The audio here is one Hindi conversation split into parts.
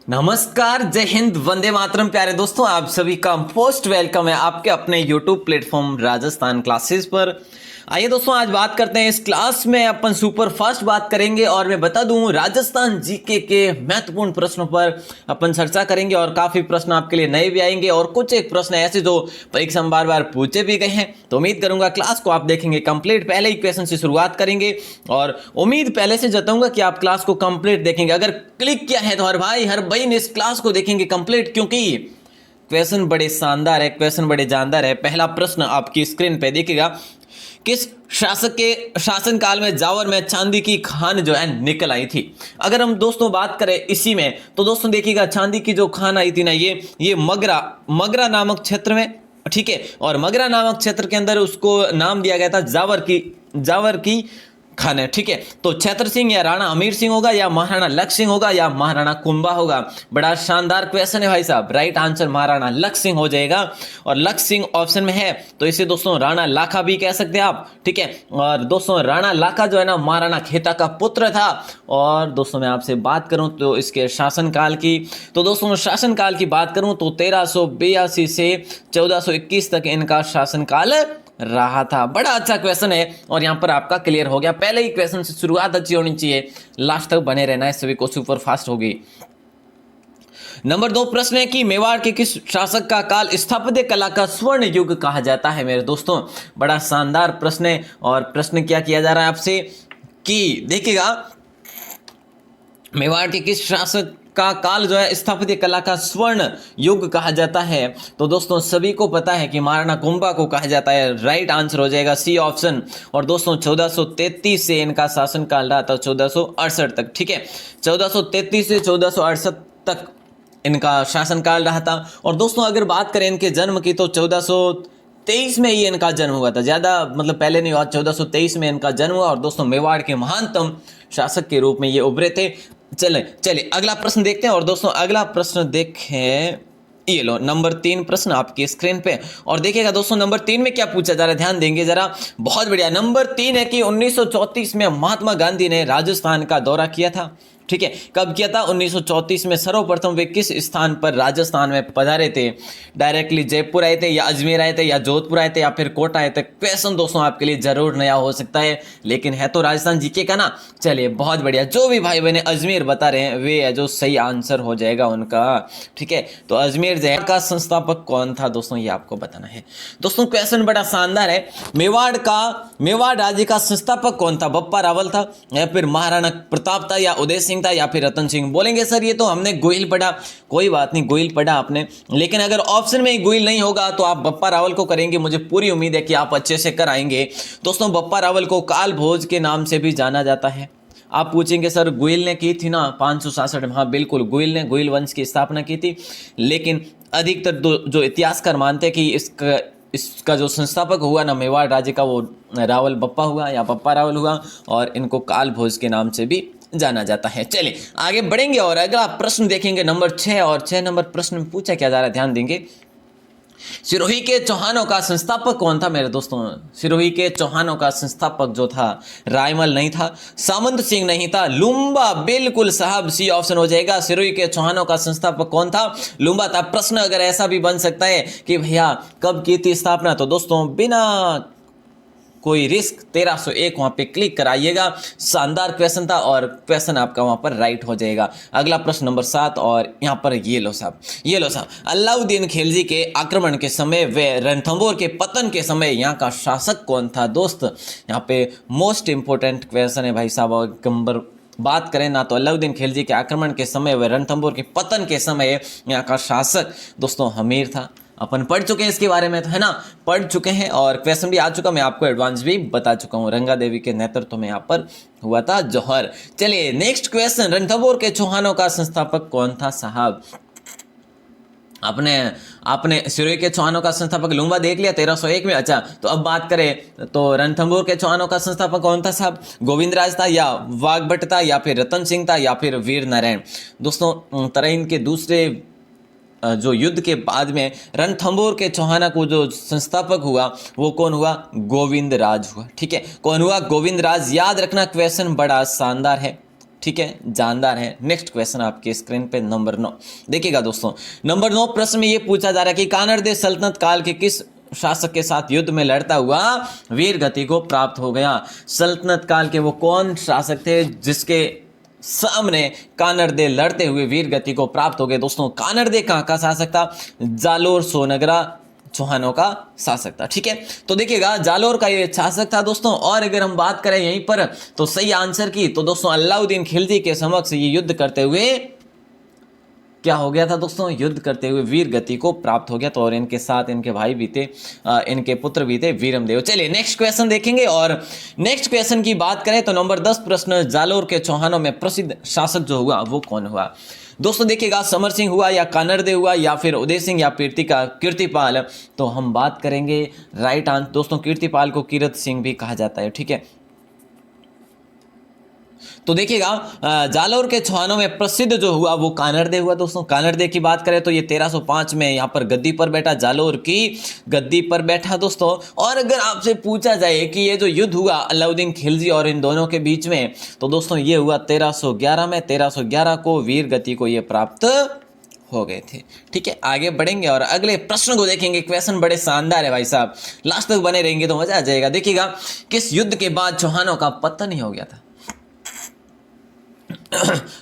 नमस्कार, जय हिंद, वंदे मातरम। प्यारे दोस्तों, आप सभी का मोस्ट वेलकम है आपके अपने YouTube प्लेटफॉर्म राजस्थान क्लासेस पर। आइए दोस्तों, आज बात करते हैं। इस क्लास में अपन सुपर फास्ट बात करेंगे और मैं बता दूं राजस्थान जीके के महत्वपूर्ण प्रश्नों पर अपन चर्चा करेंगे और काफी प्रश्न आपके लिए नए भी आएंगे और कुछ एक प्रश्न ऐसे जो परीक्षा में बार बार पूछे भी गए हैं। तो उम्मीद करूंगा क्लास को आप देखेंगे कंप्लीट। पहले ही क्वेश्चन से शुरुआत करेंगे और उम्मीद पहले से जताऊंगा कि आप क्लास को कंप्लीट देखेंगे। अगर क्लिक किया है तो हर भाई हर बहन इस क्लास को देखेंगे कंप्लीट, क्योंकि क्वेश्चन बड़े शानदार है, क्वेश्चन बड़े जानदार है। पहला प्रश्न आपकी स्क्रीन पे देखिएगा। किस शासक के शासनकाल में जावर में चांदी की खान जो है निकल आई थी? अगर हम दोस्तों बात करें इसी में तो दोस्तों देखिएगा, चांदी की जो खान आई थी ना, ये मगरा नामक क्षेत्र में, ठीक है। और मगरा नामक क्षेत्र के अंदर उसको नाम दिया गया था जावर की खान है, ठीक है। तो छत्र सिंह या राणा अमीर सिंह होगा या महाराणा लक्ष्य सिंह होगा या महाराणा कुंभा होगा? बड़ा शानदार क्वेश्चन है भाई साहब। राइट आंसर महाराणा लक्ष्य सिंह हो जाएगा और लक्ष्य सिंह ऑप्शन में है, तो इसे दोस्तों राणा लाखा भी कह सकते हैं आप, ठीक है। और दोस्तों राणा लाखा जो है ना, महाराणा खेता का पुत्र था। और दोस्तों मैं आपसे बात करूं तो इसके शासनकाल की, तो दोस्तों शासनकाल की बात करूं तो 1382 से 1421 तक इनका शासनकाल रहा था। बड़ा अच्छा क्वेश्चन है और यहां पर आपका क्लियर हो गया। पहले ही क्वेश्चन से शुरुआत अच्छी होनी चाहिए, लास्ट तक बने रहना है, सभी को सुपर फास्ट होगी। नंबर 2 प्रश्न है कि मेवाड़ के किस शासक का काल स्थापत्य कला का स्वर्ण युग कहा जाता है? मेरे दोस्तों बड़ा शानदार प्रश्न है और प्रश्न क्या किया जा रहा है आपसे कि देखिएगा, मेवाड़ के किस शासक का काल जो है स्थापत्य कला का स्वर्ण युग कहा जाता है? तो दोस्तों सभी को पता है कि महाराणा कुंभा को कहा जाता है। राइट आंसर हो जाएगा सी ऑप्शन। और दोस्तों 1433 से इनका शासनकाल रहा था 1468 तक, ठीक है। 1433 से 1468 तक इनका शासनकाल रहा था। और दोस्तों अगर बात करें इनके जन्म की तो 1423 में ही इनका जन्म हुआ था, ज़्यादा मतलब पहले नहीं हुआ, 1423 में इनका जन्म हुआ। और दोस्तों मेवाड़ के महानतम शासक के रूप में ये उभरे थे। चलिए अगला प्रश्न देखते हैं। और दोस्तों अगला प्रश्न देखें, ये लो नंबर 3 प्रश्न आपकी स्क्रीन पे। और देखिएगा दोस्तों नंबर 3 में क्या पूछा जा रहा है, ध्यान देंगे जरा। बहुत बढ़िया। नंबर 3 है कि 1934 में महात्मा गांधी ने राजस्थान का दौरा किया था, ठीक है। कब किया था? 1934 में। सर्वप्रथम वे किस स्थान पर राजस्थान में पधारे थे? डायरेक्टली जयपुर आए थे या अजमेर आए थे या जोधपुर आए थे या फिर कोटा आए थे? क्वेश्चन दोस्तों आपके लिए जरूर नया हो सकता है, लेकिन है तो राजस्थान जीके का ना। चलिए बहुत बढ़िया। जो भी भाई बहने अजमेर बता रहे हैं वे है जो सही आंसर हो जाएगा उनका, ठीक है। तो अजमेर जयपुर का संस्थापक कौन था दोस्तों, ये आपको बताना है। दोस्तों क्वेश्चन बड़ा शानदार है। मेवाड़ राज्य का संस्थापक कौन था? बप्पा रावल था या फिर महाराणा प्रताप था या उदय सिंह था या फिर रतन सिंह? बोलेंगे सर ये तो हमने गोहिल पढ़ा। कोई बात नहीं, गोहिल पढ़ा आपने, लेकिन अगर ऑप्शन में ही गोहिल नहीं होगा तो आप बप्पा रावल को करेंगे। मुझे पूरी उम्मीद है कि आप अच्छे से कर आएंगे। दोस्तों बप्पा रावल को काल भोज के नाम से भी जाना जाता है। आप पूछेंगे सर गोहिल ने की थी ना 566 में? हाँ बिल्कुल, गोहिल ने गोहिल वंश की स्थापना की थी, लेकिन अधिकतर जो इतिहासकार मानते हैं कि इसका जो संस्थापक हुआ ना मेवाड़ राज्य का, वो रावल बप्पा हुआ या बप्पा रावल हुआ और इनको काल भोज के नाम से भी जाना जाता है। चलिए आगे बढ़ेंगे और अगला प्रश्न देखेंगे नंबर 6। और 6 नंबर प्रश्न में पूछा क्या जा रहा है, ध्यान देंगे। सिरोही के चौहानों का संस्थापक कौन था? मेरे दोस्तों सिरोही के चौहानों का संस्थापक जो था, रायमल नहीं था, सामंत सिंह नहीं था, लुम्बा। बिल्कुल साहब, सी ऑप्शन हो जाएगा। सिरोही के चौहानों का संस्थापक कौन था? लुम्बा था। प्रश्न अगर ऐसा भी बन सकता है कि भैया कब की थी स्थापना, तो दोस्तों बिना कोई रिस्क 1301 वहां पे क्लिक कराइएगा। शानदार क्वेश्चन था और क्वेश्चन आपका वहां पर राइट हो जाएगा। अगला प्रश्न नंबर 7 और यहां पर ये लो साहब। अलाउद्दीन खिलजी के आक्रमण के समय व रणथंभौर के पतन के समय यहाँ का शासक कौन था? दोस्त यहाँ पे मोस्ट इंपोर्टेंट क्वेश्चन है भाई साहब। बात करें ना तो अलाउद्दीन खिलजी के आक्रमण के समय व रणथंभौर के पतन के समय यहाँ का शासक दोस्तों हमीर था। अपन पढ़ चुके हैं इसके बारे में, तो है ना, पढ़ चुके हैं और क्वेश्चन भी आ चुका, मैं आपको एडवांस भी बता चुका हूँ। रंगा देवी के नेतृत्व में यहाँ पर हुआ था जौहर। चलिए नेक्स्ट क्वेश्चन, रणथंभौर के चौहानों का संस्थापक कौन था साहब? आपने सिरोही के चौहानों का संस्थापक लुम्बा देख लिया 1301 में। अच्छा, तो अब बात करें तो रणथंभौर के चौहानों का संस्थापक कौन था साहब? गोविंदराज था या वाघभट्ट था या फिर रतन सिंह था या फिर वीर नारायण? दोस्तों तराइन के दूसरे जो युद्ध के बाद में रणथंभौर के चौहाना को जो संस्थापक हुआ वो कौन हुआ? गोविंदराज हुआ, ठीक है। कौन हुआ? गोविंदराज। याद रखना क्वेश्चन बड़ा शानदार है, ठीक है, जानदार है। नेक्स्ट क्वेश्चन आपके स्क्रीन पे नंबर 9 देखिएगा दोस्तों। नंबर 9 प्रश्न में ये पूछा जा रहा है कि कानरदेव सल्तनत काल के किस शासक के साथ युद्ध में लड़ता हुआ वीर गति को प्राप्त हो गया। सल्तनत काल के वो कौन शासक थे जिसके सामने कानरदेव लड़ते हुए वीर गति को प्राप्त हो गए। दोस्तों कानरदेव कहाँ का शासक था? जालोर सोनगरा चौहानों का शासक था। ठीक है, तो देखिएगा जालोर का ये शासक था दोस्तों। और अगर हम बात करें यहीं पर तो सही आंसर की तो दोस्तों अलाउद्दीन खिलजी के समक्ष ये युद्ध करते हुए क्या हो गया था दोस्तों? युद्ध करते हुए वीर गति को प्राप्त हो गया। तो और इनके साथ इनके भाई भी थे, इनके पुत्र भी थे वीरमदेव। चलिए नेक्स्ट क्वेश्चन देखेंगे। और नेक्स्ट क्वेश्चन की बात करें तो नंबर 10 प्रश्न, जालोर के चौहानों में प्रसिद्ध शासक जो हुआ वो कौन हुआ? दोस्तों देखिएगा, समर सिंह हुआ या कानरदेव हुआ या फिर उदय सिंह या कीर्तिपाल। तो हम बात करेंगे राइट आंसर दोस्तों, कीर्तिपाल को कीरत सिंह भी कहा जाता है। ठीक है, तो देखिएगा जालोर के चौहानों में प्रसिद्ध जो हुआ वो कानरदेव हुआ। दोस्तों कानरदेव की बात करें तो ये 1305 में यहाँ पर गद्दी पर बैठा, जालोर की गद्दी पर बैठा दोस्तों। और अगर आपसे पूछा जाए कि ये जो युद्ध हुआ अलाउद्दीन खिलजी और इन दोनों के बीच में, तो दोस्तों ये हुआ 1311 में। 1311 को वीर गति को ये प्राप्त हो गए थे। ठीक है, आगे बढ़ेंगे और अगले प्रश्न को देखेंगे। क्वेश्चन बड़े शानदार है भाई साहब, लास्ट तक बने रहेंगे तो मजा आ जाएगा। देखिएगा, किस युद्ध के बाद चौहानों का पतन ही हो गया था?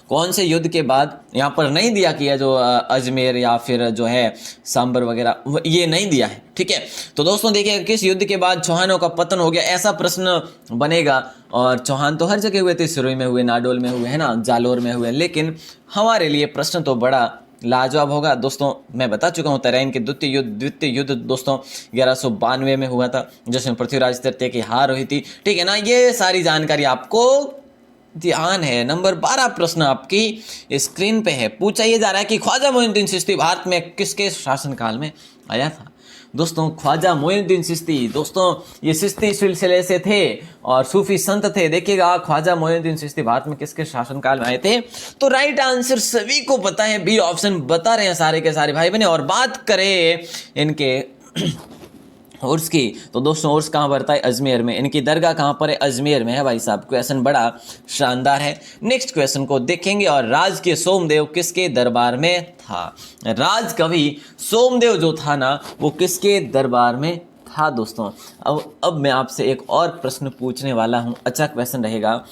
कौन से युद्ध के बाद? यहाँ पर नहीं दिया कि जो अजमेर या फिर जो है सांबर वगैरह, ये नहीं दिया है। ठीक है, तो दोस्तों देखिए किस युद्ध के बाद चौहानों का पतन हो गया, ऐसा प्रश्न बनेगा। और चौहान तो हर जगह हुए थे, सिरोही में हुए, नाडोल में हुए, है ना, जालोर में हुए, लेकिन हमारे लिए प्रश्न तो बड़ा लाजवाब होगा दोस्तों। मैं बता चुका हूँ तराइन के द्वितीय युद्ध दोस्तों 1192 में हुआ था, जिसमें पृथ्वीराज तृतीय की हार हुई थी। ठीक है ना, ये सारी जानकारी आपको ध्यान है। नंबर 12 प्रश्न आपकी स्क्रीन पे है। पूछा ये जा रहा है कि ख्वाजा मोइनुद्दीन चिश्ती भारत में किसके शासनकाल में आया था? दोस्तों ख्वाजा मोइनुद्दीन चिश्ती, दोस्तों ये चिश्ती सिलसिले से थे और सूफी संत थे। देखिएगा ख्वाजा मोइनुद्दीन चिश्ती भारत में किसके शासनकाल में आए थे? तो राइट आंसर सभी को पता है, बी ऑप्शन बता रहे हैं सारे के सारे भाई बहन। और बात करें इनके उर्स की तो दोस्तों उर्स कहाँ पड़ता है? अजमेर में। इनकी दरगाह कहाँ पर है? अजमेर में है भाई साहब। क्वेश्चन बड़ा शानदार है। नेक्स्ट क्वेश्चन को देखेंगे। और राज के सोमदेव किसके दरबार में था? राज कवि सोमदेव जो था ना वो किसके दरबार में था दोस्तों? अब मैं आपसे एक और प्रश्न पूछने वाला हूँ, अच्छा क्वेश्चन रहेगा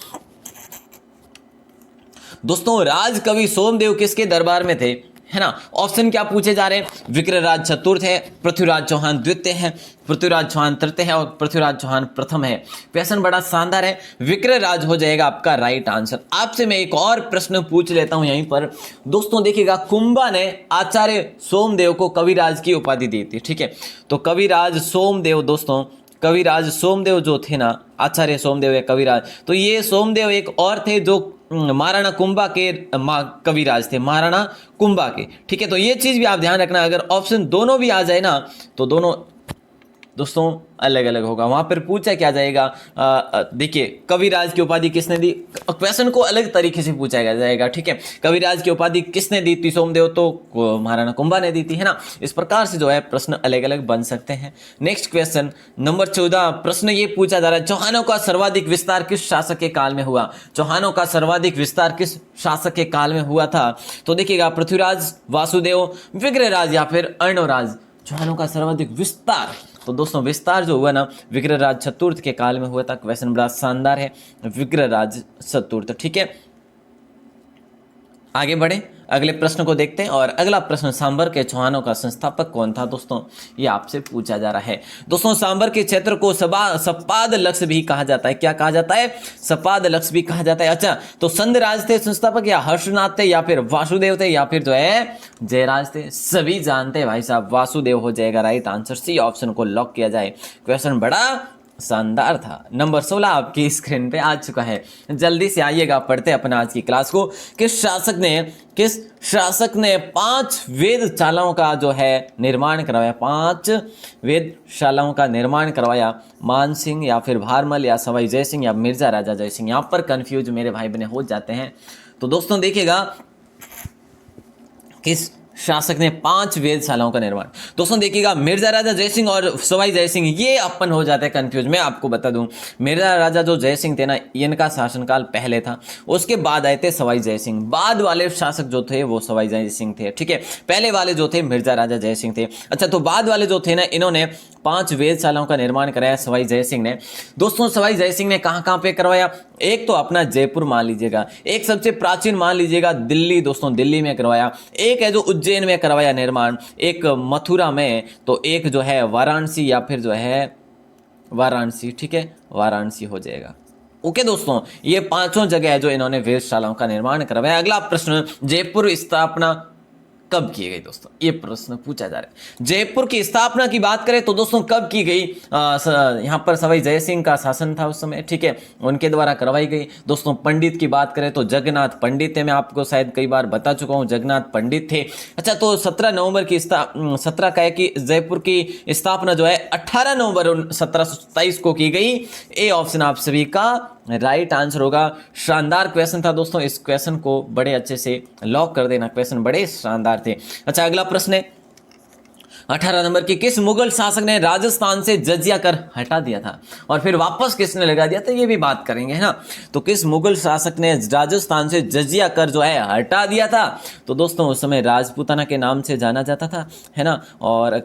दोस्तों। राज कवि सोमदेव किसके दरबार में थे, है ना? ऑप्शन क्या पूछे जा रहे हैं? विक्रराज चतुर्थ है, पृथ्वीराज चौहान द्वितीय है, पृथ्वीराज चौहान तृतीय है और पृथ्वीराज चौहान प्रथम है। क्वेश्चन बड़ा शानदार है, विक्रराज हो जाएगा आपका राइट आंसर। आपसे मैं एक और प्रश्न पूछ लेता हूं यहीं पर दोस्तों। देखिएगा, कुंभा ने आचार्य सोमदेव को कविराज की उपाधि दी थी। ठीक है, तो कविराज सोमदेव दोस्तों, कविराज सोमदेव जो थे ना, आचार्य सोमदेव या कविराज, तो ये सोमदेव एक और थे जो महाराणा कुंभा के कविराज थे, महाराणा कुंभा के। ठीक है, तो ये चीज भी आप ध्यान रखना, अगर ऑप्शन दोनों भी आ जाए ना तो दोनों दोस्तों अलग अलग होगा। वहां पर पूछा क्या जाएगा, देखिए कविराज की उपाधि किसने दी, क्वेश्चन को अलग तरीके से पूछा जाएगा। ठीक है, कविराज की उपाधि किसने दी थी सोमदेव? तो महाराणा कुंभा ने दी थी, है ना। इस प्रकार से जो है प्रश्न अलग अलग बन सकते हैं। नेक्स्ट क्वेश्चन नंबर 14 प्रश्न ये पूछा जा रहा है, चौहानों का सर्वाधिक विस्तार किस शासक के काल में हुआ? चौहानों का सर्वाधिक विस्तार किस शासक के काल में हुआ था? तो देखिएगा, पृथ्वीराज, वासुदेव, विग्रहराज या फिर अर्णवराज। चौहानों का सर्वाधिक विस्तार, तो दोस्तों विस्तार जो हुआ ना विग्रहराज चतुर्थ के काल में हुआ था। क्वेश्चन बड़ा शानदार है, विग्रहराज चतुर्थ। ठीक है, आगे बढ़े, अगले प्रश्न को देखते हैं। और अगला प्रश्न, सांबर के चौहानों का संस्थापक कौन था दोस्तों? ये आपसे पूछा जा रहा है दोस्तों। सांबर के क्षेत्र को सपाद लक्ष्य भी कहा जाता है। क्या कहा जाता है? सपाद लक्ष्य भी कहा जाता है। अच्छा, तो संधराज थे संस्थापक, या हर्षनाथ थे, या फिर वासुदेव थे, या फिर जो है जयराज थे? सभी जानते हैं भाई साहब, वासुदेव हो जाएगा राइट आंसर। सी ऑप्शन को लॉक किया जाए। क्वेश्चन बड़ा शानदार था। नंबर 16 आपकी स्क्रीन पे आ चुका है, जल्दी से आइएगा, पढ़ते अपना आज की क्लास को। किस शासक ने 5 वेधशालाओं का जो है निर्माण करवाया? 5 वेधशालाओं का निर्माण करवाया। मान सिंह या फिर भारमल या सवाई जय सिंह या मिर्जा राजा जय सिंह? यहाँ पर कंफ्यूज मेरे भाई बहन हो जाते हैं। तो दोस्तों देखिएगा, किस शासक ने 5 वेधशालाओं का निर्माण। दोस्तों देखिएगा, मिर्जा राजा जयसिंह और सवाई जयसिंह ये अपन हो जाते हैं कंफ्यूज। मैं आपको बता दूं, मिर्जा राजा जो जयसिंह थे ना, इनका शासनकाल पहले था, उसके बाद आए थे सवाई जयसिंह। बाद वाले शासक जो थे वो सवाई जयसिंह थे, ठीक है। पहले वाले जो थे मिर्जा राजा जयसिंह थे। अच्छा, तो बाद वाले जो थे ना, इन्होंने 5 वेधशालाओं का निर्माण कराया सवाई जयसिंह ने। दोस्तों सवाई जयसिंह ने कहां कहां पे करवाया? एक तो अपना जयपुर मान लीजिएगा, एक सबसे प्राचीन मान लीजिएगा दिल्ली, दोस्तों दिल्ली में करवाया, एक है जो उज्जैन में करवाया निर्माण, एक मथुरा में, तो एक जो है वाराणसी या फिर जो है वाराणसी, ठीक है, वाराणसी हो जाएगा। ओके दोस्तों, ये 5 जगह है जो इन्होंने वेधशालाओं का निर्माण करवाया। अगला प्रश्न, जयपुर स्थापना कब की गई? दोस्तों ये प्रश्न पूछा जा रहा है। जयपुर की स्थापना की बात करें तो दोस्तों कब की गई? यहाँ पर सवाई जयसिंह का शासन था उस समय, ठीक है, उनके द्वारा करवाई गई। दोस्तों पंडित की बात करें तो जगन्नाथ पंडित थे, मैं आपको शायद कई बार बता चुका हूँ, जगन्नाथ पंडित थे। अच्छा, तो 17 नवंबर की 17 का है कि जयपुर की स्थापना जो है 18 नवंबर 1727 को की गई। ए ऑप्शन आप सभी का राइट आंसर होगा। शानदार क्वेश्चन था दोस्तों, इस क्वेश्चन को बड़े अच्छे से लॉक कर देना, क्वेश्चन बड़े शानदार थे। अच्छा, अगला प्रश्न है 18 नंबर की, किस मुगल शासक ने राजस्थान से जजिया कर हटा दिया था और फिर वापस किसने लगा दिया था, ये भी बात करेंगे, है ना। तो किस मुगल शासक ने राजस्थान से जजिया कर जो है हटा दिया था? तो दोस्तों उस समय राजपूताना के नाम से जाना जाता था, है ना। और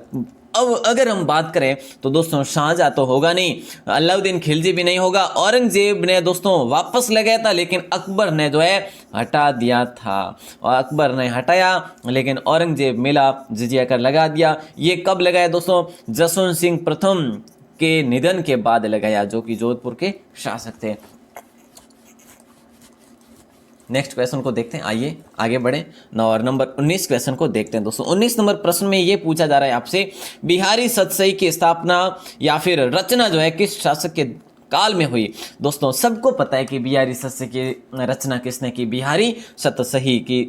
अब अगर हम बात करें तो दोस्तों शाहजहां तो होगा नहीं, अलाउद्दीन खिलजी भी नहीं होगा, औरंगजेब ने दोस्तों वापस लगाया था, लेकिन अकबर ने जो है हटा दिया था। और अकबर ने हटाया लेकिन औरंगजेब मिला, जजिया कर लगा दिया। ये कब लगाया दोस्तों? जसवंत सिंह प्रथम के निधन के बाद लगाया, जो कि जोधपुर के शासक थे। नेक्स्ट क्वेश्चन को देखते हैं, आइए आगे बढ़े और नंबर 19 क्वेश्चन को देखते हैं। दोस्तों 19 नंबर प्रश्न में ये पूछा जा रहा है आपसे, बिहारी सतसई की स्थापना या फिर रचना जो है किस शासक के काल में हुई? दोस्तों सबको पता है कि बिहारी सतसई की रचना किसने की, बिहारी सतसई की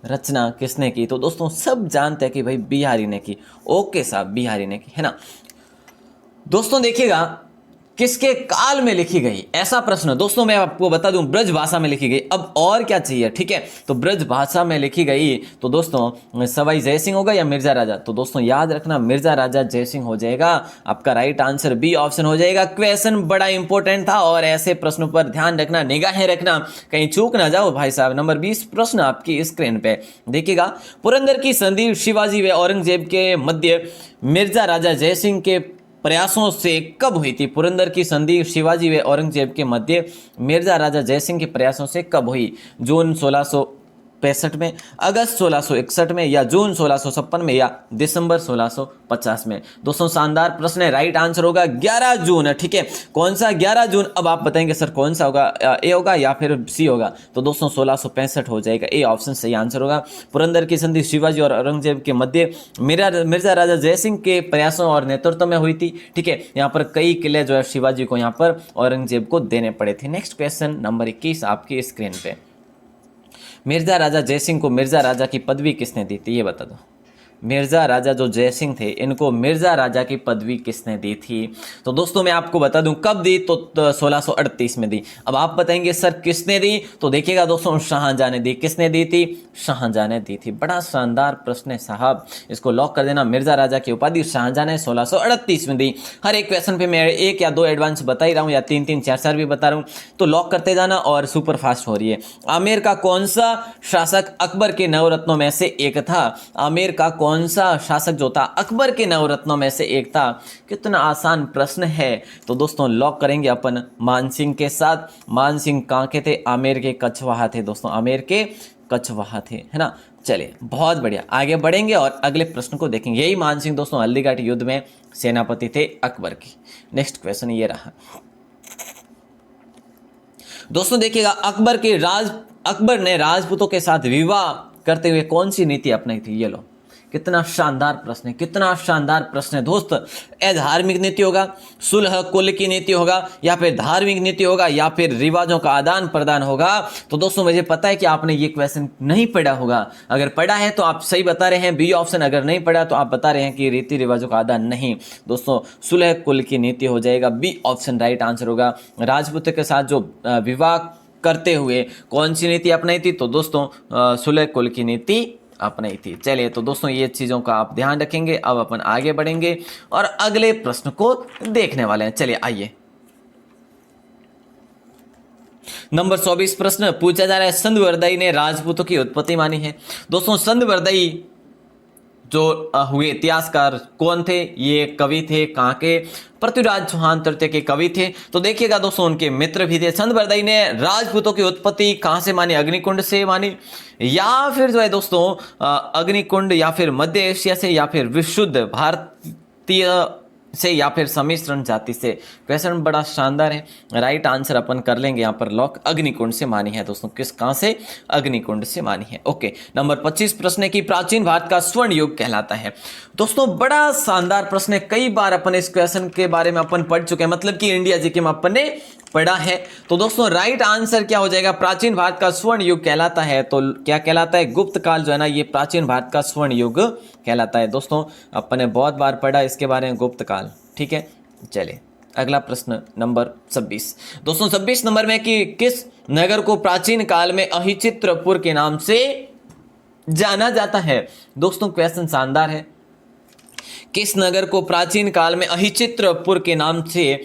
रचना किसने की? तो दोस्तों सब जानते हैं कि भाई बिहारी ने की। ओके साहब, बिहारी ने की, है ना। दोस्तों देखिएगा, किसके काल में लिखी गई, ऐसा प्रश्न दोस्तों मैं आपको बता दूं, ब्रज भाषा में लिखी गई। अब और क्या चाहिए, ठीक है। तो ब्रज भाषा में लिखी गई तो दोस्तों सवाई जयसिंह होगा या मिर्जा राजा? तो दोस्तों याद रखना, मिर्जा राजा जयसिंह हो जाएगा। आपका राइट आंसर बी ऑप्शन हो जाएगा। क्वेश्चन बड़ा इंपॉर्टेंट था और ऐसे प्रश्नों पर ध्यान रखना, निगाहें रखना, कहीं चूक ना जाओ भाई साहब। नंबर 20 प्रश्न आपकी स्क्रीन पे देखिएगा, पुरंदर की संधि शिवाजी व औरंगजेब के मध्य मिर्जा राजा जयसिंह के प्रयासों से कब हुई थी? पुरंदर की संधि शिवाजी व औरंगजेब के मध्य मिर्जा राजा जयसिंह के प्रयासों से कब हुई? जून 1665 में, अगस्त 1661 में, या जून 1656 में, या दिसंबर 1650 में? दोस्तों शानदार प्रश्न है, राइट आंसर होगा 11 जून, ठीक है। कौन सा 11 जून? अब आप बताएंगे सर कौन सा होगा, ए होगा या फिर सी होगा? तो दोस्तों 1665 हो जाएगा, ए ऑप्शन सही आंसर होगा। पुरंदर की संधि शिवाजी और औरंगजेब के मध्य मिर्जा राजा जयसिंह के प्रयासों और नेतृत्व में हुई थी, ठीक है। यहाँ पर कई किले जो है शिवाजी को यहाँ पर औरंगजेब को देने पड़े थे। नेक्स्ट क्वेश्चन नंबर 21 आपकी स्क्रीन पे, मिर्जा राजा जयसिंह को मिर्जा राजा की पदवी किसने दी थी, ये बता दो। मिर्जा राजा जो जयसिंह थे, इनको मिर्जा राजा की पदवी किसने दी थी? तो दोस्तों मैं आपको बता दूं कब दी, तो 1638 में दी। अब आप बताएंगे सर किसने दी? तो देखिएगा दोस्तों, शाहजहां ने दी। किसने दी थी? शाहजहां ने दी थी। बड़ा शानदार प्रश्न है साहब, इसको लॉक कर देना। मिर्जा राजा की उपाधि शाहजहां ने 1638 में दी। हर एक क्वेश्चन पे मैं 1 या 2 एडवांस बता ही रहा हूँ, या 3-3 4-4 भी बता रहा हूँ, तो लॉक करते जाना और सुपर फास्ट हो रही है। आमेर का कौन सा शासक अकबर के नवरत्नों में से एक था? आमेर का कौन सा शासक जो था अकबर के नवरत्नों में से एक था? कितना आसान प्रश्न है। तो दोस्तों लॉक करेंगे अपन मानसिंह के साथ। मानसिंह कहाँ के थे? आमेर के कछवाहा थे दोस्तों, आमेर के कछवाहा थे, है ना। चलिए बहुत बढ़िया, आगे बढ़ेंगे और अगले प्रश्न को देखेंगे। यही मानसिंह दोस्तों हल्दीघाटी युद्ध में सेनापति थे अकबर की। नेक्स्ट क्वेश्चन ये रहा दोस्तों, देखिएगा अकबर ने राजपूतों के साथ विवाह करते हुए कौन सी नीति अपनाई थी? ये लो, कितना शानदार प्रश्न है, कितना शानदार प्रश्न है दोस्त। धार्मिक नीति होगा, सुलह कुल की नीति होगा, या फिर धार्मिक नीति होगा, या फिर रिवाजों का आदान प्रदान होगा? तो दोस्तों मुझे पता है कि आपने ये क्वेश्चन नहीं पढ़ा होगा। अगर पढ़ा है तो आप सही बता रहे हैं, बी ऑप्शन। अगर नहीं पढ़ा तो आप बता रहे हैं कि रीति रिवाजों का आदान नहीं। दोस्तों सुलह कुल की नीति हो जाएगा, बी ऑप्शन राइट आंसर होगा। राजपूतों के साथ जो विवाह करते हुए कौन सी नीति अपनाई थी? तो दोस्तों सुलह कुल की नीति अपनाई थी। चलिए तो दोस्तों ये चीज़ों का आप ध्यान रखेंगे। अब अपन आगे बढ़ेंगे और अगले प्रश्न को देखने वाले हैं। चलिए आइए, नंबर 24 प्रश्न पूछा जा रहा है, संदवर्दई ने राजपूतों की उत्पत्ति मानी है। दोस्तों संदवर्दई जो हुए इतिहासकार कौन थे? ये कवि थे कहाँ के? पृथ्वीराज चौहान तृतीय के कवि थे। तो देखिएगा दोस्तों उनके मित्र भी थे। संदवर्दई ने राजपूतों की उत्पत्ति कहाँ से मानी? अग्निकुंड से मानी, या फिर जो है दोस्तों अग्निकुंड, या फिर मध्य एशिया से, या फिर विशुद्ध भारतीय से, या फिर सम्मिश्रण जाति से। क्वेश्चन बड़ा शानदार है। राइट आंसर अपन कर लेंगे यहाँ पर लॉक, अग्निकुंड से मानी है दोस्तों। किस कहाँ से? अग्निकुंड से मानी है। ओके, नंबर 25 प्रश्न है कि प्राचीन भारत का स्वर्ण युग कहलाता है। दोस्तों बड़ा शानदार प्रश्न है। कई बार अपन इस क्वेश्चन के बारे में अपन पढ़ चुके हैं, मतलब कि इंडिया जीके में अपन ने पढ़ा है। तो दोस्तों राइट आंसर क्या हो जाएगा? प्राचीन भारत का स्वर्ण युग कहलाता है। तो क्या कहलाता है? गुप्त काल जो है ना, ये प्राचीन भारत का स्वर्ण युग कहलाता है। दोस्तों अपन ने बहुत बार पढ़ा इसके बारे में, गुप्त काल। ठीक है, चलिए अगला प्रश्न नंबर 26। दोस्तों 26 नंबर में कि किस नगर को प्राचीन काल में अहिचित्रपुर के नाम से जाना जाता है? दोस्तों क्वेश्चन शानदार है। किस नगर को प्राचीन काल में अहिचित्रपुर के नाम से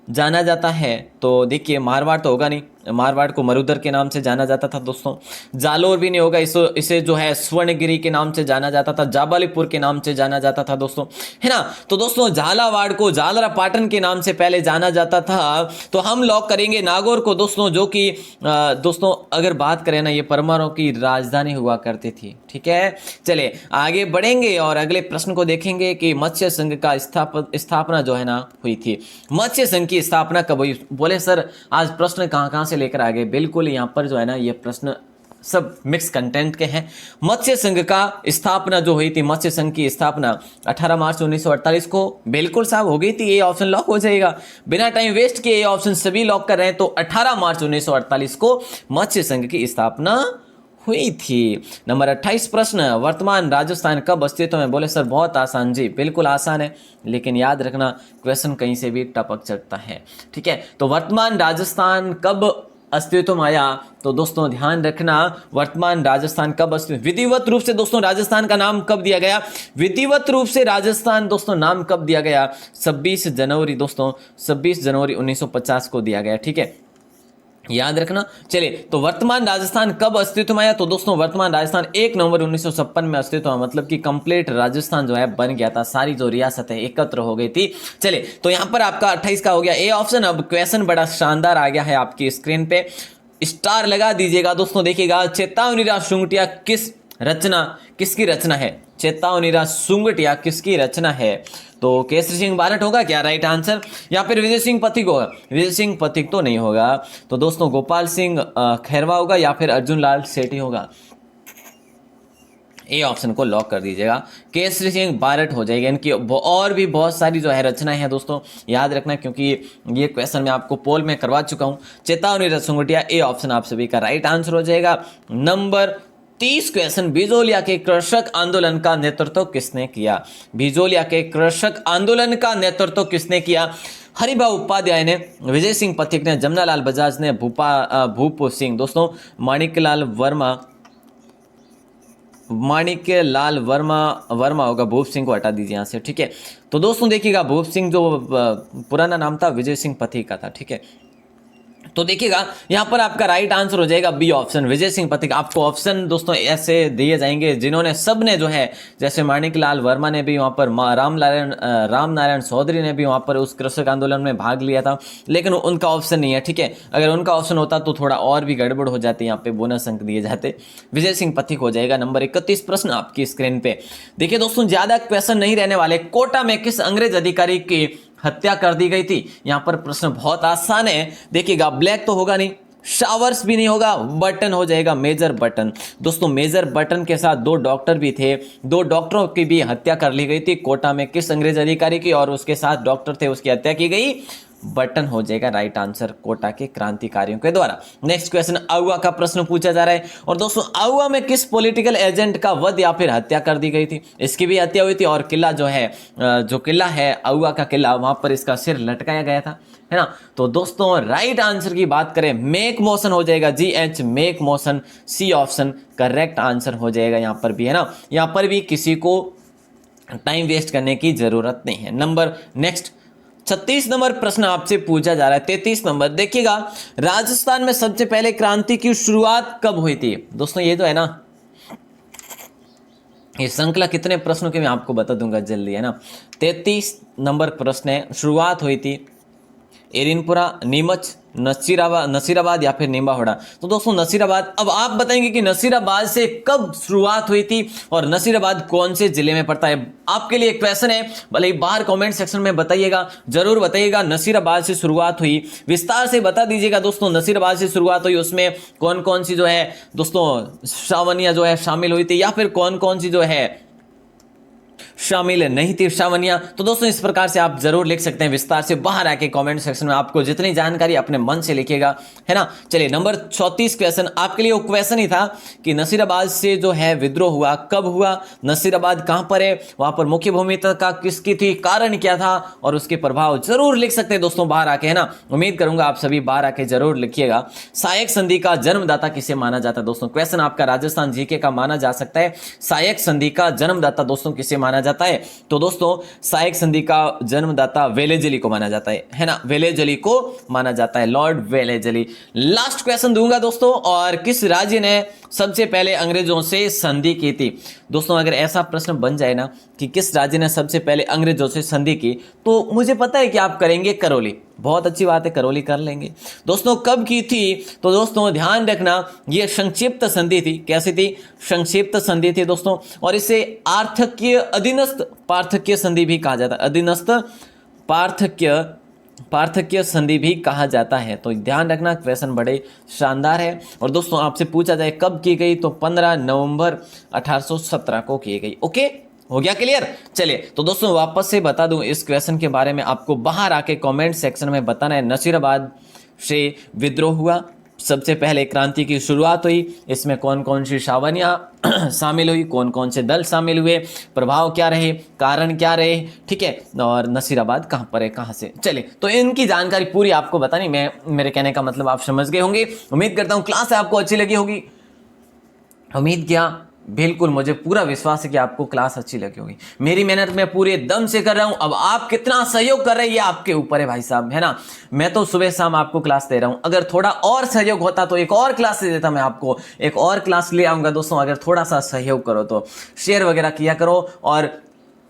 जाना जाता है? तो देखिए मारवाड़ तो होगा नहीं, मारवाड़ को मरुधर के नाम से जाना जाता था दोस्तों। जालोर भी नहीं होगा, इसे जो है स्वर्णगिरी के नाम से जाना जाता था, जाबालीपुर के नाम से जाना जाता था दोस्तों, है ना। तो दोस्तों झालावाड़ को जालरा पाटन के नाम से पहले जाना जाता था। तो हम लॉक करेंगे नागौर को दोस्तों, जो कि दोस्तों अगर बात करें ना, ये परमारों की राजधानी हुआ करती थी। ठीक है, चलिए आगे बढ़ेंगे और अगले प्रश्न को देखेंगे कि मत्स्य संघ का स्थापना जो है ना हुई थी। मत्स्य संघ की स्थापना कब हुई? बोले सर आज प्रश्न कहाँ से लेकर आ गए? बिल्कुल यहाँ पर जो है ना ये प्रश्न सब मिक्स कंटेंट के हैं। मत्स्य संघ का स्थापना जो हुई थी, मत्स्य संघ की स्थापना 18 मार्च 1948 को बिल्कुल साहब हो गई थी। ये ऑप्शन लॉक हो जाएगा, बिना टाइम वेस्ट किए ये ऑप्शन सभी लॉक कर रहे हैं। तो 18 मार्च 1948 को मत्स्य संघ की स्थापना हुई थी। नंबर 28 प्रश्न, वर्तमान राजस्थान कब अस्तित्व में? बोले सर बहुत आसान जी, बिल्कुल आसान है, लेकिन याद रखना क्वेश्चन कहीं से भी टपक सकता है। ठीक है, तो वर्तमान राजस्थान कब अस्तित्व में आया? तो दोस्तों ध्यान रखना, वर्तमान राजस्थान कब अस्तित्व, विधिवत रूप से दोस्तों राजस्थान का नाम कब दिया गया? विधिवत रूप से राजस्थान दोस्तों नाम कब दिया गया? 26 जनवरी दोस्तों, 26 जनवरी 1950 को दिया गया। ठीक है, याद रखना। चलिए तो वर्तमान राजस्थान कब अस्तित्व में आया? तो दोस्तों वर्तमान राजस्थान 1 नवंबर 1956 में अस्तित्व में, मतलब कि कंप्लीट राजस्थान जो है बन गया था, सारी जो रियासतें एकत्र हो गई थी। चलिए तो यहां पर आपका 28 का हो गया ए ऑप्शन। अब क्वेश्चन बड़ा शानदार आ गया है आपकी स्क्रीन पे, स्टार लगा दीजिएगा दोस्तों। देखिएगा, चेतावनीराज सुंगटिया किसकी रचना है? चेतावनीराज सुंगटिया किसकी रचना है? तो केसरी सिंह बारट होगा क्या राइट आंसर, या फिर विजय सिंह पथिक होगा? विजय सिंह पथिक तो नहीं होगा। तो दोस्तों गोपाल सिंह खैरवा होगा, या फिर अर्जुन लाल सेठी होगा। ए ऑप्शन को लॉक कर दीजिएगा, केसरी सिंह बारट हो जाएगा। इनकी और भी बहुत सारी जो है रचनाएं हैं दोस्तों, याद रखना, क्योंकि ये क्वेश्चन मैं आपको पोल में करवा चुका हूं। चेतावनीराज सुंगटिया, ए ऑप्शन आप सभी का राइट आंसर हो जाएगा। नंबर 30 क्वेश्चन, बिजोलिया के कृषक आंदोलन का नेतृत्व किसने किया? बिजोलिया के कृषक आंदोलन का नेतृत्व किसने किया? हरिभाऊ उपाध्याय ने, विजय सिंह पथिक ने, जमनालाल बजाज ने, भूप सिंह। दोस्तों माणिक्यलाल वर्मा होगा, भूप सिंह को हटा दीजिए यहाँ से। ठीक है, तो दोस्तों देखिएगा भूप सिंह जो पुराना नाम था विजय सिंह पथिक का था। ठीक है, तो देखिएगा यहाँ पर आपका राइट आंसर हो जाएगा बी ऑप्शन, विजय सिंह पथिक। आपको ऑप्शन दोस्तों ऐसे दिए जाएंगे जिन्होंने सब ने जो है, जैसे माणिक्यलाल वर्मा ने भी वहाँ पर, राम नारायण चौधरी ने भी वहाँ पर उस कृषक आंदोलन में भाग लिया था, लेकिन उनका ऑप्शन नहीं है। ठीक है, अगर उनका ऑप्शन होता तो थोड़ा और भी गड़बड़ हो जाती, यहाँ पे बोनस अंक दिए जाते। विजय सिंह पथिक हो जाएगा। नंबर 31 प्रश्न आपकी स्क्रीन पे देखिए दोस्तों, ज्यादा क्वेश्चन नहीं रहने वाले। कोटा में किस अंग्रेज अधिकारी की हत्या कर दी गई थी? यहां पर प्रश्न बहुत आसान है। देखिएगा, ब्लैक तो होगा नहीं, शावर्स भी नहीं होगा, बटन हो जाएगा, मेजर बटन। दोस्तों मेजर बटन के साथ 2 डॉक्टर भी थे, 2 डॉक्टरों की भी हत्या कर ली गई थी कोटा में। किस अंग्रेज अधिकारी की और उसके साथ डॉक्टर थे, उसकी हत्या की गई? बटन हो जाएगा राइट आंसर कोटा के क्रांतिकारियों के द्वारा। नेक्स्ट क्वेश्चन, आउवा का प्रश्न पूछा जा रहा है। और दोस्तों आउवा में किस पॉलिटिकल एजेंट का वध या फिर हत्या कर दी गई थी? इसकी भी हत्या हुई थी और किला जो है, जो किला है आउवा का किला, वहां पर इसका सिर लटकाया गया था, है ना। तो दोस्तों राइट आंसर की बात करें मेक मोशन हो जाएगा, GH make motion, C option correct answer हो जाएगा यहां पर भी, है ना। यहां पर भी किसी को टाइम वेस्ट करने की जरूरत नहीं है। नंबर नेक्स्ट 36 नंबर प्रश्न आपसे पूछा जा रहा है। 33 नंबर देखिएगा, राजस्थान में सबसे पहले क्रांति की शुरुआत कब हुई थी? दोस्तों ये तो है ना, ये श्रृंखला कितने प्रश्नों के मैं आपको बता दूंगा जल्दी, है ना। 33 नंबर प्रश्न है, शुरुआत हुई थी एरिनपुरा, नीमच, नसीराबाद या फिर निम्बाहोड़ा। तो दोस्तों नसीराबाद। अब आप बताएंगे कि नसीराबाद से कब शुरुआत हुई थी और नसीराबाद कौन से जिले में पड़ता है? आपके लिए एक क्वेश्चन है, भले ही बाहर कमेंट सेक्शन में बताइएगा, जरूर बताइएगा। नसीराबाद से शुरुआत हुई, विस्तार से बता दीजिएगा दोस्तों। नसीराबाद से शुरुआत हुई, उसमें कौन कौन सी जो है दोस्तों श्रावणिया जो है शामिल हुई थी, या फिर कौन कौन सी जो है शामिल नहीं थी श्रावणिया? तो दोस्तों इस प्रकार से आप जरूर लिख सकते हैं विस्तार से, बाहर आके कमेंट सेक्शन में आपको जितनी जानकारी अपने मन से लिखिएगा, है ना। चलिए नंबर 34 क्वेश्चन आपके लिए वो क्वेश्चन ही था कि नसीराबाद से जो है विद्रोह हुआ, कब हुआ, नसीराबाद कहां पर है, वहां पर मुख्य भूमिका किसकी थी, कारण क्या था और उसके प्रभाव जरूर लिख सकते हैं दोस्तों बाहर आके, है ना। उम्मीद करूंगा आप सभी बाहर आके जरूर लिखिएगा। सहायक संधि का जन्मदाता किसे माना जाता है? दोस्तों क्वेश्चन आपका राजस्थान जीके का माना जा सकता है। सहायक संधि का जन्मदाता दोस्तों किसे माना जाता है? तो दोस्तों सहायक संधि का जन्मदाता वेलेजली को माना जाता है ना, वेलेजली को माना जाता है, लॉर्ड वेलेजली। लास्ट क्वेश्चन दूंगा दोस्तों, और किस राज्य ने सबसे पहले अंग्रेजों से संधि की थी? दोस्तों अगर ऐसा प्रश्न बन जाए ना कि किस राज्य ने सबसे पहले अंग्रेजों से संधि की, तो मुझे पता है कि आप करेंगे करौली। बहुत अच्छी बात है, करौली कर लेंगे। दोस्तों कब की थी? तो दोस्तों ध्यान रखना, यह संक्षिप्त संधि थी। कैसी थी? संक्षिप्त संधि थी दोस्तों, और इसे आर्थक्य अधीनस्थ पार्थक्य संधि भी कहा जाता है, अधीनस्थ पार्थक्य संधि भी कहा जाता है। तो ध्यान रखना, क्वेश्चन बड़े शानदार है। और दोस्तों आपसे पूछा जाए कब की गई, तो 15 नवंबर 1817 को की गई। ओके, हो गया क्लियर? चलिए तो दोस्तों वापस से बता दूं इस क्वेश्चन के बारे में, आपको बाहर आके कमेंट सेक्शन में बताना है। नसीराबाद से विद्रोह हुआ, सबसे पहले क्रांति की शुरुआत हुई, इसमें कौन कौन सी छावनियां शामिल हुई, कौन कौन से दल शामिल हुए, प्रभाव क्या रहे, कारण क्या रहे, ठीक है, और नसीराबाद कहां पर है, कहां से। चलिए तो इनकी जानकारी पूरी आपको बतानी, मैं मेरे कहने का मतलब आप समझ गए होंगे। उम्मीद करता हूं क्लास आपको अच्छी लगी होगी। उम्मीद किया, बिल्कुल मुझे पूरा विश्वास है कि आपको क्लास अच्छी लगी होगी। मेरी मेहनत मैं पूरे दम से कर रहा हूं, अब आप कितना सहयोग कर रहे हैं ये आपके ऊपर है भाई साहब, है ना। मैं तो सुबह शाम आपको क्लास दे रहा हूं, अगर थोड़ा और सहयोग होता तो एक और क्लास दे देता, मैं आपको एक और क्लास ले आऊंगा दोस्तों। अगर थोड़ा सा सहयोग करो तो शेयर वगैरह किया करो, और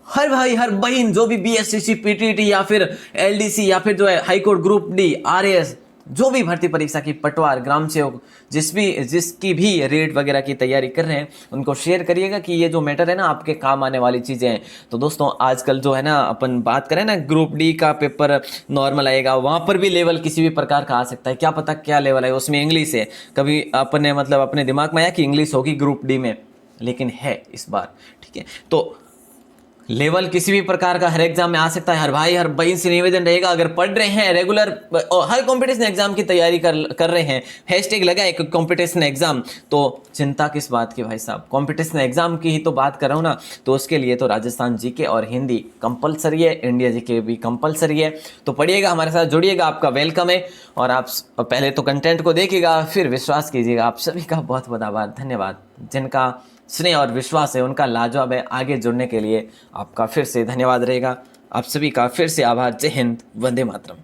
हर भाई हर बहन जो भी BSCC PTT या फिर LDC या फिर जो है हाईकोर्ट ग्रुप D RAS जो भी भर्ती परीक्षा की, पटवार, ग्राम सेवक, जिसकी भी रेट वगैरह की तैयारी कर रहे हैं, उनको शेयर करिएगा कि ये जो मैटर है ना आपके काम आने वाली चीज़ें हैं। तो दोस्तों आजकल जो है ना अपन बात करें ना, ग्रुप D का पेपर नॉर्मल आएगा, वहाँ पर भी लेवल किसी भी प्रकार का आ सकता है, क्या पता क्या लेवल है, उसमें इंग्लिश है। कभी अपने मतलब अपने दिमाग में आया कि इंग्लिश होगी ग्रुप D में, लेकिन है इस बार, ठीक है। तो लेवल किसी भी प्रकार का हर एग्जाम में आ सकता है। हर भाई हर बहन से निवेदन रहेगा, अगर पढ़ रहे हैं रेगुलर और हर कंपटीशन एग्जाम की तैयारी कर रहे हैं, हैशटैग लगा एक कंपटीशन एग्जाम, तो चिंता किस बात की भाई साहब, कंपटीशन एग्जाम की ही तो बात कर रहा हूँ ना। तो उसके लिए तो राजस्थान जीके और हिंदी कंपलसरी है, इंडिया जीके भी कंपलसरी है। तो पढ़िएगा, हमारे साथ जुड़िएगा, आपका वेलकम है। और आप पहले तो कंटेंट को देखिएगा, फिर विश्वास कीजिएगा। आप सभी का बहुत बहुत आभार, धन्यवाद। जिनका स्नेह और विश्वास है उनका लाजवाब है, आगे जुड़ने के लिए आपका फिर से धन्यवाद रहेगा। आप सभी का फिर से आभार। जय हिंद, वंदे मातरम।